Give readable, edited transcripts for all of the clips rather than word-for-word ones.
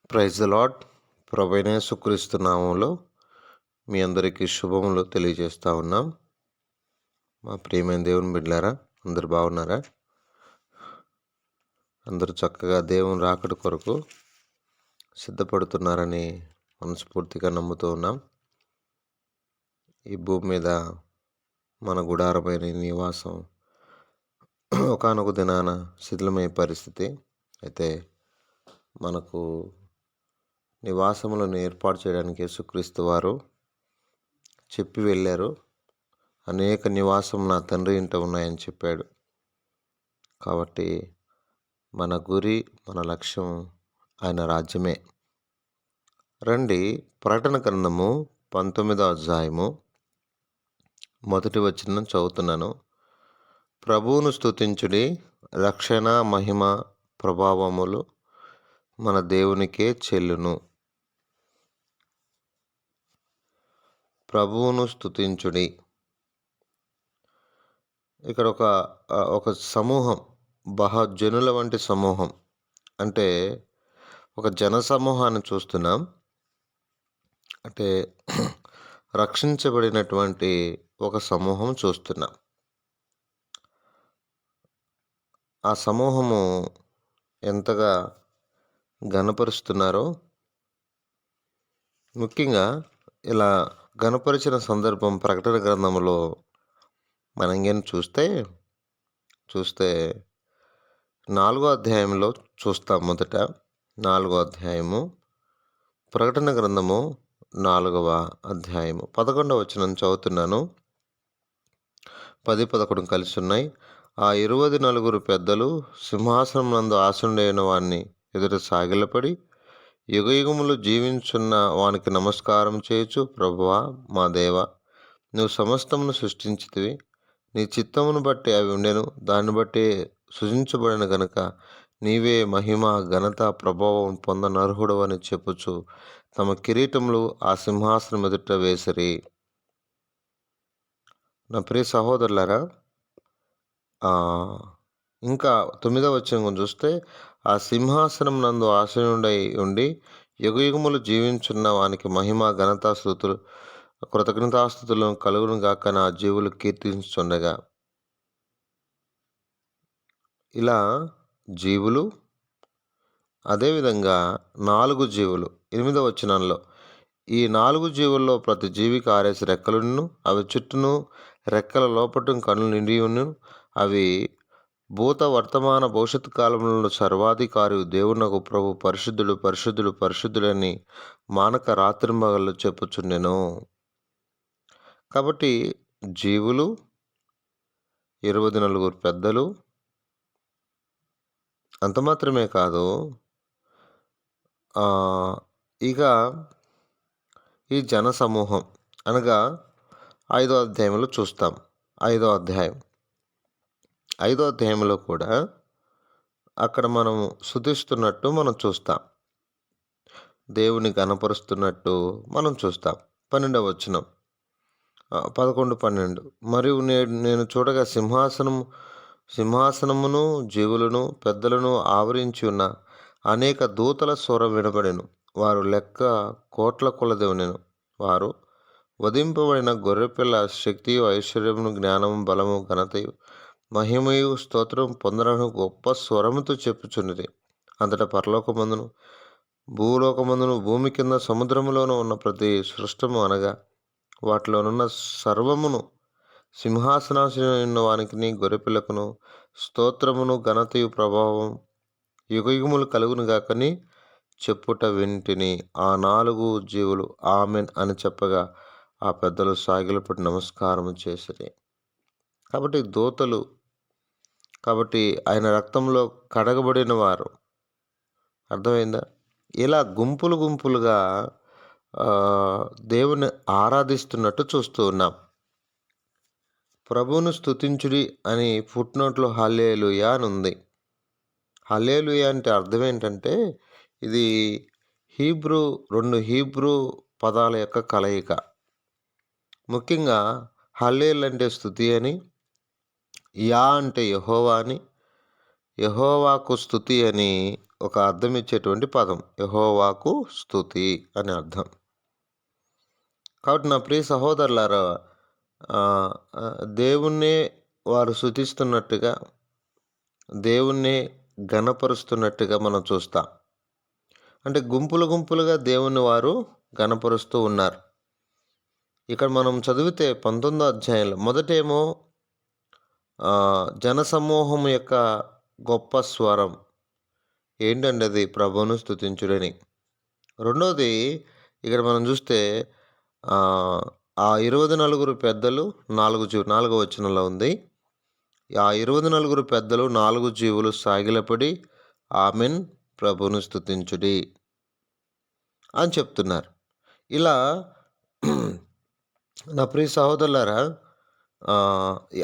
Praise the lord. ప్రభువైన యేసుక్రీస్తు నామములో మీ అందరికీ శుభములు తెలియజేస్తా ఉన్నాం. మా ప్రియమైన దేవుని బిడ్డలారా, అందరు బాగున్నారా? అందరూ చక్కగా దేవుని రాకడ కొరకు సిద్ధపడుతున్నారని మనస్ఫూర్తిగా నమ్ముతూ ఉన్నాం. ఈ భూమి మీద మన గుడారమైన ఈ నివాసం ఒకానొక దినాన శిథిలమయ్యే పరిస్థితి. అయితే మనకు నివాసములను ఏర్పాటు చేయడానికి యేసుక్రీస్తు వారు చెప్పి వెళ్ళారు. అనేక నివాసం నా తండ్రి ఇంట ఉన్నాయని చెప్పాడు. కాబట్టి మన గురి, మన లక్ష్యం ఆయన రాజ్యమే. రండి, ప్రకటన గ్రంథము 19వ అధ్యాయము 1వ వచనం చదువుతున్నాను. ప్రభువును స్తుతించుడి, రక్షణ, మహిమ, ప్రభావములు మన దేవునికే చెల్లును. ప్రభువును స్తుతించుడి. ఇక్కడ ఒక సమూహం, బహుజనుల వంటి సమూహం, అంటే ఒక జన సమూహాన్ని చూస్తున్నాం. అంటే రక్షించబడినటువంటి ఒక సమూహం చూస్తున్నాం. ఆ సమూహము ఎంతగా ఘనపరుస్తున్నారో, ముఖ్యంగా ఇలా ఘనపరిచిన సందర్భం ప్రకటన గ్రంథంలో మనం కానీ చూస్తే 4వ అధ్యాయంలో చూస్తాం. మొదట 4వ అధ్యాయము, ప్రకటన గ్రంథము 4వ అధ్యాయము 11వ వచనం చదువుతున్నాను. 10-11 కలిసి ఉన్నాయి. ఆ 24 పెద్దలు సింహాసనం నందు ఆసనుడైన వాణ్ణి ఎదుట సాగిలపడి యుగయుగములు జీవించున్న వానికి నమస్కారం చేయుచు, ప్రభువా, మా దేవా, నువ్వు సమస్తమును సృష్టించితివి. నీ చిత్తమును బట్టి అవి ఉండెను, దాన్ని బట్టి సృజించబడిన గనుక నీవే మహిమ, ఘనత, ప్రభావం పొందనర్హుడు అని చెప్పుచు తమ కిరీటములు ఆ సింహాసనం ఎదుట వేసిరి. నా ప్రియ సహోదరులారా, ఇంకా 9వ వచనం చూస్తే, ఆ సింహాసనం నందు ఆసీనుడై ఉండి యుగయుగములు జీవించున్న వానికి మహిమ, ఘనత, స్తుతులు, కృతజ్ఞతాస్తుతులను కలుగును గాక నా జీవులు కీర్తించుండగా. ఇలా జీవులు, అదేవిధంగా 4 జీవులు 8వ వచనంలో, ఈ 4 జీవుల్లో ప్రతి జీవికి 6 రెక్కలును, అవి చుట్టూను రెక్కల లోపట కన్నులు నిండి ఉన్ను. అవి భూత, వర్తమాన, భవిష్యత్తు కాలంలో సర్వాధికారి దేవునకు ప్రభు పరిశుద్ధుడు, పరిశుద్ధుడు, పరిశుద్ధుడని మానక రాత్రింబగళ్ళు చెప్పుచుండెను. కాబట్టి జీవులు, 24 పెద్దలు, అంత మాత్రమే కాదు, ఇక ఈ జన సమూహం అనగా 5వ అధ్యాయంలో చూస్తాం. 5వ అధ్యాయంలో కూడా అక్కడ మనం స్తుతిస్తున్నట్టు మనం చూస్తాం, దేవుని గణపరుస్తున్నట్టు మనం చూస్తాం. 12వ వచనం, 11-12, మరియు నేను చూడగా సింహాసనమును జీవులను పెద్దలను ఆవరించి ఉన్న అనేక దూతల స్వరం వినబడెను. వారు లెక్క కోట్ల కొలది ఉండెను. వారు వధింపబడిన గొర్రెపిల్ల శక్తియు, ఐశ్వర్యమును, జ్ఞానము, బలము, ఘనతయు, మహిమయు, స్తోత్రం పొందడానికి గొప్ప స్వరముతో చెప్పుచున్నది. అంతటా పరలోకమందును, భూలోకమందును, భూమి కింద సముద్రములోనూ ఉన్న ప్రతి సృష్టము అనగా వాటిలోనున్న సర్వమును సింహాసనాసీనుడైన వానికి గొర్రెపిల్లకును స్తోత్రమును, ఘనతయు, ప్రభావం యుగయుగములు కలుగును గాకని చెప్పుట వింటిని. ఆ 4 జీవులు ఆమెన్ అని చెప్పగా ఆ పెద్దలు సాగిలపడి నమస్కారం చేసిరి. కాబట్టి దూతలు, కాబట్టి ఆయన రక్తంలో కడగబడిన వారు, అర్థమైందా? ఇలా గుంపులుగా దేవుని ఆరాధిస్తున్నట్టు చూస్తూ ఉన్నాం. ప్రభువును స్తుతించుడి అని ఫుట్నోట్లో హల్లెలూయా అని ఉంది. హల్లెలూయా అంటే అర్థం ఏంటంటే, ఇది 2 హీబ్రూ పదాల యొక్క కలయిక. ముఖ్యంగా హల్లేల్ అంటే స్తుతి అని, యా అంటే యెహోవా అని, యెహోవాకు స్తుతి అని ఒక అర్థం ఇచ్చేటువంటి పదం. యెహోవాకు స్తుతి అని అర్థం. కాబట్టి నా ప్రియ సహోదరులారా, దేవుణ్ణే వారు స్తుతిస్తున్నట్టుగా, దేవుణ్ణే ఘనపరుస్తున్నట్టుగా మనం చూస్తాం. అంటే గుంపులుగా దేవుని వారు ఘనపరుస్తూ ఉన్నారు. ఇక్కడ మనం చదివితే 19వ అధ్యాయంలో మొదటేమో జనసమూహం యొక్క గొప్ప స్వరం ఏంటండి? అది ప్రభువును స్తుతించుడని. రెండోది ఇక్కడ మనం చూస్తే ఆ 24 పెద్దలు 4వ వచనంలో ఉంది. ఆ 24 పెద్దలు 4 జీవులు సాగిలపడి ఆమెన్ ప్రభువును స్తుతించుడి అని చెప్తున్నారు. ఇలా నా ప్రియ సహోదరులారా,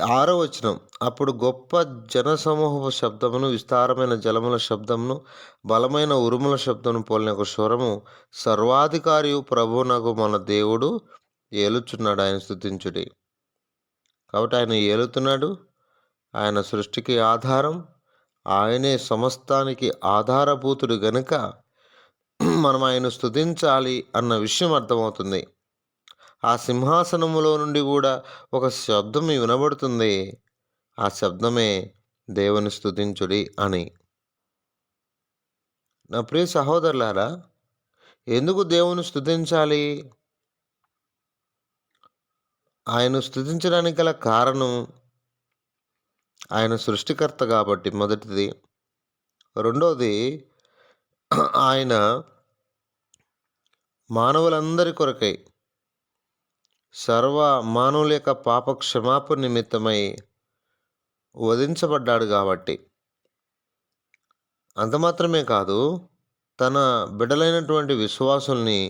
6వ వచనం, అప్పుడు గొప్ప జనసమూహపు శబ్దమును, విస్తారమైన జలముల శబ్దమును, బలమైన ఉరుముల శబ్దమును పోలిన ఒక స్వరము, సర్వాధికారియు ప్రభువునగు మన దేవుడు ఏలుచున్నాడు, ఆయన స్తుతించుడి. కాబట్టి ఆయన ఏలుతున్నాడు. ఆయన సృష్టికి ఆధారం. ఆయనే సమస్తానికి ఆధారభూతుడు గనుక మనం ఆయన స్తుతించాలి అన్న విషయం అర్థమవుతుంది. ఆ సింహాసనములో నుండి కూడా ఒక శబ్దం వినబడుతుంది. ఆ శబ్దమే దేవుని స్తుతించుడి అని. నా ప్రియ సహోదరులారా, ఎందుకు దేవుని స్తుతించాలి? ఆయన స్తుతించడానికి గల కారణం ఆయన సృష్టికర్త కాబట్టి మొదటిది. రెండోది, ఆయన మానవులందరి కొరకై సర్వ మానవుల యొక్క పాప క్షమాపణ నిమిత్తమై వధించబడ్డాడు కాబట్టి. అంత మాత్రమే కాదు, తన బిడ్డలైనటువంటి విశ్వాసుల్ని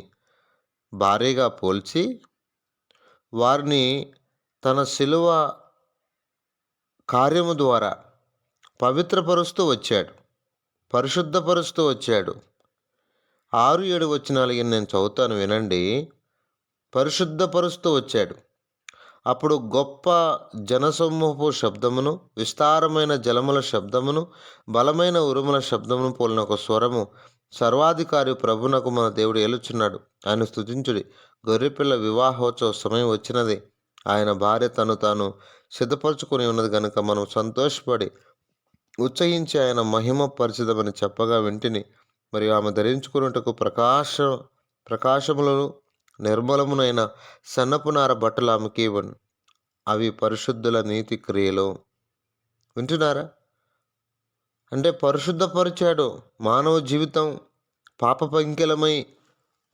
భారీగా పోల్చి వారిని తన శిలువ కార్యము ద్వారా పవిత్రపరుస్తూ వచ్చాడు, పరిశుద్ధపరుస్తూ వచ్చాడు. 6-7 వచనాలు నేను చదువుతాను, వినండి. పరిశుద్ధపరుస్తూ వచ్చాడు. అప్పుడు గొప్ప జనసమూహపు శబ్దమును, విస్తారమైన జలముల శబ్దమును, బలమైన ఉరుముల శబ్దమును పోలిన ఒక స్వరము, సర్వాధికారి ప్రభునకు మన దేవుడు ఏలుచున్నాడు, ఆయన స్తుతించుడి. గొర్రెపిల్ల వివాహోత్సవ సమయం వచ్చినది. ఆయన భార్య తాను సిద్ధపరచుకొని ఉన్నది కనుక మనం సంతోషపడి ఉత్సహించి ఆయన మహిమ పరిచితమని చెప్పగా వింటిని. మరియు ఆమె ధరించుకున్నట్టుకు ప్రకాశములను నిర్మలమునైన సన్నపునార బట్టలు ఆమెకి ఇవ్వండి. అవి పరిశుద్ధుల నీతి క్రియలు. వింటున్నారా? అంటే పరిశుద్ధపరిచాడు. మానవ జీవితం పాప పంకిలమై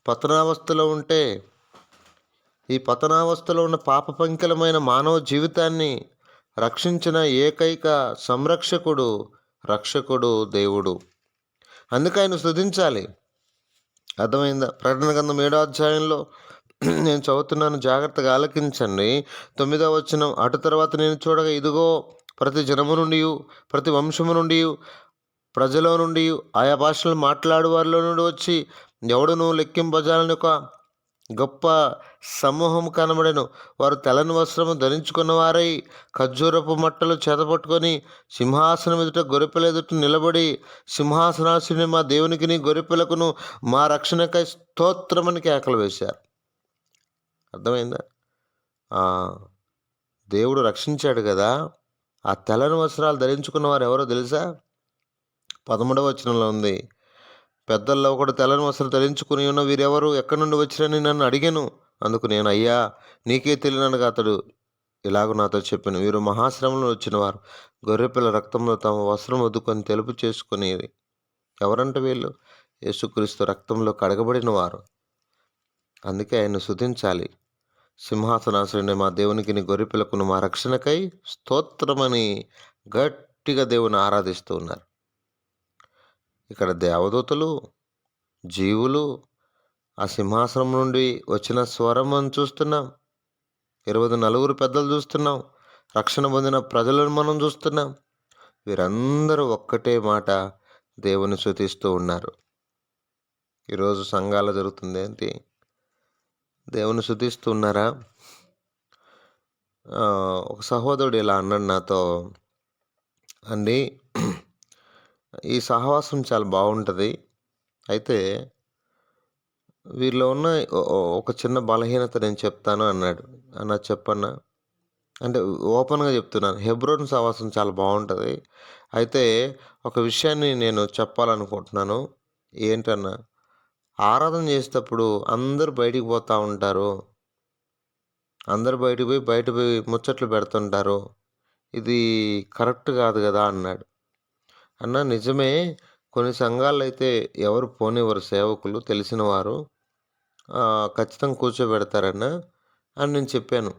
పతనావస్థలో ఉంటే, ఈ పతనావస్థలో ఉన్న పాప పంకిలమైన మానవ జీవితాన్ని రక్షించిన ఏకైక రక్షకుడు దేవుడు. అందుకే ఆయన స్తుతించాలి. అర్థమైందా? ప్రకటన గ్రంథం 7వ అధ్యాయంలో నేను చదువుతున్నాను, జాగ్రత్తగా ఆలకించండి. 9వ వచనం, అటు తర్వాత నేను చూడగా ఇదిగో ప్రతి జనము నుండి, ప్రతి వంశము నుండి, ప్రజల నుండి, ఆయా భాషలు మాట్లాడు వారిలో నుండి వచ్చి ఎవడును లెక్కింపజాలని ఒక గొప్ప సమూహం కనబడెను. వారు తెల్లని వస్త్రము ధరించుకున్న వారై ఖర్జూరపు మట్టలు చేతపట్టుకొని సింహాసనం ఎదుట గొర్రెపిల్ల ఎదుట నిలబడి, సింహాసనాసీనుని మా దేవునికిని గొర్రెపిల్లకును మా రక్షణకై స్తోత్రమని కేకలు వేశారు. అర్థమైందా? దేవుడు రక్షించాడు కదా. ఆ తెల్లని వస్త్రాలు ధరించుకున్న వారు ఎవరో తెలుసా? 13వ వచనంలో ఉంది, పెద్దల్లో ఒకడు తెల్లని వస్త్రం ధరించుకుని ఉన్న వీరెవరు, ఎక్కడి నుండి వచ్చిరని నన్ను అడిగాను. అందుకు నేను, అయ్యా నీకే తెలియనగా అతడు ఇలాగ నాతో చెప్పాను, వీరు మహాశ్రమంలో వచ్చిన వారు, గొర్రెపిల్ల రక్తంలో తమ వస్త్రం వద్దుకొని తెలుపు చేసుకునేది. ఎవరంట వీళ్ళు? యేసుక్రీస్తు రక్తంలో కడగబడిన వారు. అందుకే ఆయన స్తుతించాలి. సింహాసనాసనుడైన మా దేవునికి నీ గొర్రెపిల్లకును మా రక్షణకై స్తోత్రమని గట్టిగా దేవుని ఆరాధిస్తూ ఉన్నారు. ఇక్కడ దేవదూతలు, జీవులు, ఆ సింహాసనం నుండి వచ్చిన స్వరం అని చూస్తున్నాం. 24 పెద్దలు చూస్తున్నాం. రక్షణ పొందిన ప్రజలను మనం చూస్తున్నాం. వీరందరూ ఒక్కటే మాట దేవుని స్తుతిస్తూ ఉన్నారు. ఈరోజు సంఘాలు జరుగుతుంది ఏంటి? దేవుని స్తుతిస్తూ ఉన్నారా? ఒక సహోదరుడు ఇలా అన్నాడు నాతో, అండి ఈ సహవాసం చాలా బాగుంటుంది. అయితే వీరిలో ఉన్న ఒక చిన్న బలహీనత నేను చెప్తాను అన్నాడు. అన్నా చెప్పన్నా అంటే ఓపెన్గా చెప్తున్నాను. హెబ్రోన్ సహవాసం చాలా బాగుంటుంది. అయితే ఒక విషయాన్ని నేను చెప్పాలనుకుంటున్నాను. ఏంటన్నా, ఆరాధన చేసేటప్పుడు అందరూ బయటికి పోతూ ఉంటారు. అందరూ బయట పోయి ముచ్చట్లు పెడుతుంటారు. ఇది కరెక్ట్ కాదు కదా అన్నాడు. అన్నా నిజమే, కొన్ని సంఘాల్లో అయితే ఎవరు పోనివ్వరు, సేవకులు తెలిసిన వారు ఖచ్చితంగా కూర్చోబెడతారన్నా అని నేను చెప్పాను.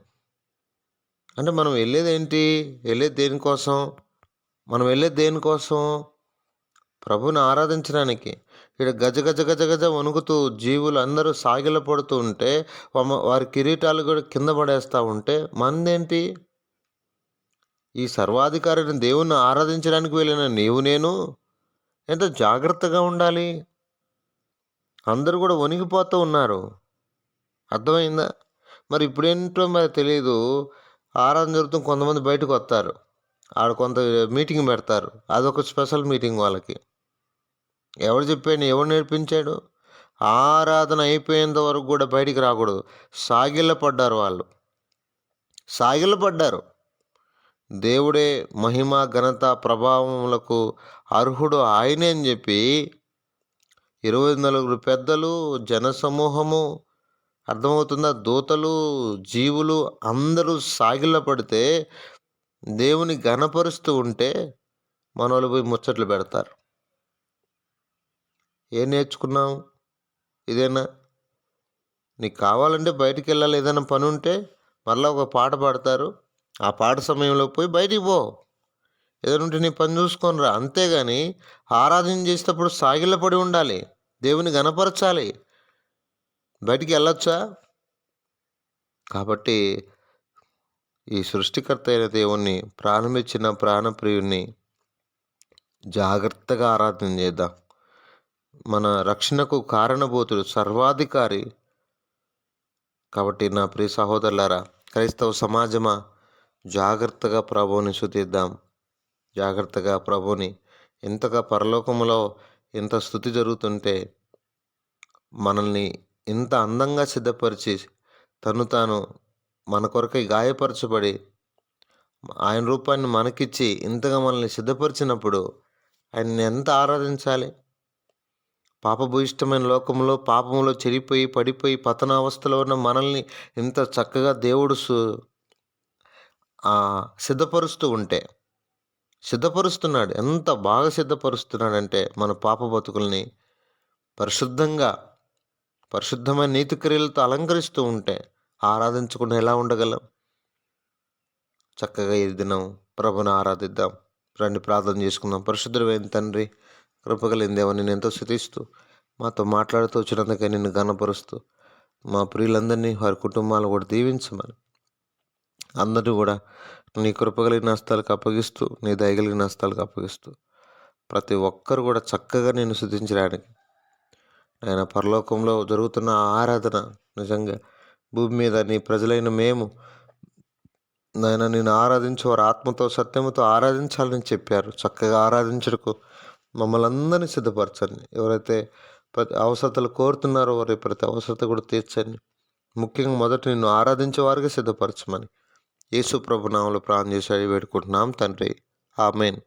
అంటే మనం వెళ్ళేదేంటి? వెళ్ళేది దేనికోసం? మనం వెళ్ళేది దేనికోసం? ప్రభువుని ఆరాధించడానికి. ఈడ గజ గజ గజ గజ వణుకుతూ జీవులు అందరూ సాగిలపడుతూ ఉంటే, వారి కిరీటాలు కూడా కింద పడేస్తూ ఉంటే మనదేంటి? ఈ సర్వాధికారిని దేవుణ్ణి ఆరాధించడానికి వెళ్ళిన నీవు నేను ఎంత జాగ్రత్తగా ఉండాలి. అందరూ కూడా వణికిపోతూ ఉన్నారు. అర్థమైందా? మరి ఇప్పుడేంటో మరి తెలీదు. ఆరాధన జరుగుతుంది, కొంతమంది బయటకు వస్తారు. ఆడ కొంత మీటింగ్ పెడతారు. అదొక స్పెషల్ మీటింగ్ వాళ్ళకి. ఎవరు చెప్పాడు? ఎవరు నేర్పించాడు? ఆరాధన అయిపోయేంత వరకు కూడా బయటికి రాకూడదు. సాగిలపడ్డారు వాళ్ళు. సాగిలపడ్డారు. దేవుడే మహిమ, ఘనత, ప్రభావములకు అర్హుడు ఆయనే అని చెప్పి 24 పెద్దలు, జనసమూహము, అర్థమవుతుందా, దూతలు, జీవులు అందరూ సాగిలపడితే దేవుని ఘనపరుస్తూ ఉంటే మనోళ్ళు పోయి ముచ్చట్లు పెడతారు. ఏం నేర్చుకున్నాం? ఇదేనా? నీకు కావాలంటే బయటికి వెళ్ళాలి, ఏదైనా పని ఉంటే మళ్ళీ ఒక పాట పాడతారు. ఆ పాట సమయంలో పోయి బయటికి పో, ఏదైనా ఉంటే నీ పని చూసుకొని రా. అంతేగాని ఆరాధన చేసేటప్పుడు సాగిలపడి ఉండాలి, దేవుని గణపరచాలి. బయటికి వెళ్ళొచ్చా? కాబట్టి ఈ సృష్టికర్త అయిన దేవుణ్ణి, ప్రాణమిచ్చిన ప్రాణప్రియుణ్ణి జాగ్రత్తగా ఆరాధన చేద్దాం. మన రక్షణకు కారణభూతుడు, సర్వాధికారి. కాబట్టి నా ప్రియ సహోదరులారా, క్రైస్తవ సమాజమా, జాగ్రత్తగా ప్రభువుని స్తుతిద్దాం. జాగ్రత్తగా ప్రభువుని, ఇంతగా పరలోకములో ఇంత స్తుతి జరుగుతుంటే మనల్ని ఇంత అందంగా సిద్ధపరిచి తను తాను మన కొరకై గాయపరచబడి ఆయన రూపాన్ని మనకిచ్చి ఇంతగా మనల్ని సిద్ధపరిచినప్పుడు ఆయన్ని ఎంత ఆరాధించాలి? పాపభూయిష్టమైన లోకంలో పాపములో చెడిపోయి పడిపోయి పతనావస్థలో ఉన్న మనల్ని ఇంత చక్కగా దేవుడు సిద్ధపరుస్తున్నాడు. ఎంత బాగా సిద్ధపరుస్తున్నాడంటే మన పాప బతుకుల్ని పరిశుద్ధమైన నీతి క్రియలతో అలంకరిస్తూ ఉంటే ఆరాధించకుండా ఎలా ఉండగలం? చక్కగా ఈ దినం ప్రభుని ఆరాధిద్దాం. రండి ప్రార్థన చేసుకుందాం. పరిశుద్ధమైన తండ్రి, కృపగలిగిన దేవా, నేను ఎంతో స్తుతిస్తూ మాతో మాట్లాడుతూ వచ్చినందుకే నిన్ను ఘనపరుస్తూ మా ప్రియులందరినీ, వారి కుటుంబాలు కూడా దీవించమని, అందరూ కూడా నీ కృపగలిగిన హస్తాలకు అప్పగిస్తూ, నీ దయగలిగిన హస్తాలకు అప్పగిస్తూ ప్రతి ఒక్కరు కూడా చక్కగా నేను స్తుతించడానికి, ఆయన పరలోకంలో జరుగుతున్న ఆరాధన నిజంగా భూమి మీద నీ ప్రజలైన మేము నాయన నేను ఆరాధించు, వారు ఆత్మతో సత్యముతో ఆరాధించాలని చెప్పారు. చక్కగా ఆరాధించడానికి మమ్మల్ని అందరినీ సిద్ధపరచండి. ఎవరైతే ప్రతి అవసరతలు కోరుతున్నారో వారి ప్రతి అవసరత కూడా తీర్చండి. ముఖ్యంగా మొదట నిన్ను ఆరాధించే వారికి సిద్ధపరచమని యేసు ప్రభు నామములో ప్రార్థన చేసి వేడుకుంటున్నాం తండ్రి. ఆమేన్.